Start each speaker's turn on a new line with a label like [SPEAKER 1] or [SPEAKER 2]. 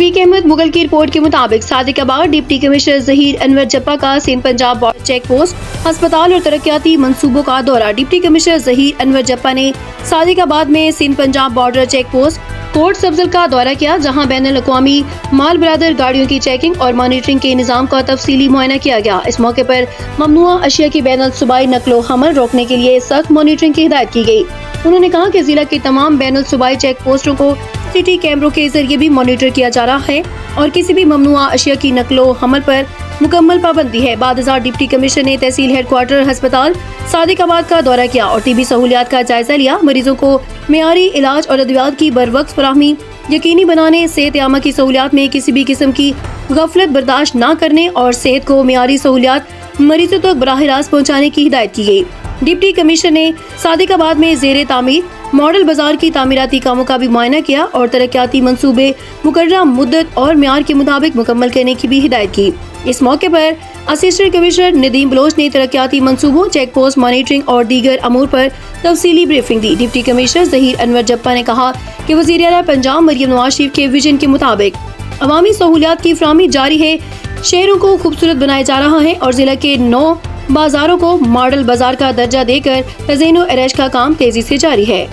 [SPEAKER 1] D के अहमद मुगल की report के मुताबिक सादिकाबाद डिप्टी कमिश्नर जहीर अनवर जप्पा का Sindh Punjab border check post अस्पताल और तरक्याती मंसूबों का दौरा। डिप्टी कमिश्नर जहीर अनवर जप्पा ने सादिकाबाद में Sindh Punjab border check post Kot Sabzal का दौरा किया, जहां बैनुल अक़वामी माल बरादर गाड़ियों की चेकिंग और मॉनिटरिंग के निज़ाम का तफसीली मुआयना किया गया। इस मौके पर ममनुआ अशिया की बैनुल सूबाई नकलो हमल रोकने के लिए सख्त मॉनिटरिंग की हिदायत की गई। उन्होंने कहा कि जिला के तमाम बैनुल सूबाई चेक पोस्टों को सिटी कैमरों के जरिए भी मॉनिटर किया जा रहा है और किसी भी ममनुआ अशिया की नकलो हमल पर मुकम्मल पाबंदी है। बाद डिप्टी कमिश्नर ने तहसील हेडक्वार्टर अस्पताल सादिकाबाद का दौरा किया और टीबी सहूलियात का जायजा लिया। मरीजों को मेयारी इलाज और अद्वियात की बरवक्त फराहमी यकीनी बनाने, सेहत आमा की सहूलियात में किसी भी किस्म की गफलत बर्दाश्त न करने और सेहत को मेयारी सहूलियात मरीजों तक बराह रास्त पहुँचाने की हिदायत की गई। डिप्टी कमिश्नर ने सादिकाबाद में ज़ेरे तामीर मॉडल बाजार की तामीराती कामों का भी मुआयना किया और तरक्याती मंसूबे मुकर्ररा मुद्दत और म्यार के मुताबिक मुकम्मल करने की भी हिदायत की। इस मौके पर असिस्टेंट कमिश्नर नदीम बलोच ने तरक्याती मंसूबों, चेक पोस्ट मॉनिटरिंग और दीगर अमूर पर तफसीली ब्रीफिंग दी। डिप्टी कमिश्नर जहीर अनवर जप्पा ने कहा कि वज़ीर आला पंजाब मरियम नवाज शरीफ के विजन के मुताबिक अवामी सहूलियात की फराहमी जारी है, शहरों को खूबसूरत बनाया जा रहा है और जिला के 9 बाजारों को मॉडल बाजार का दर्जा देकर तज़ीनो अरैश का काम तेजी से जारी है।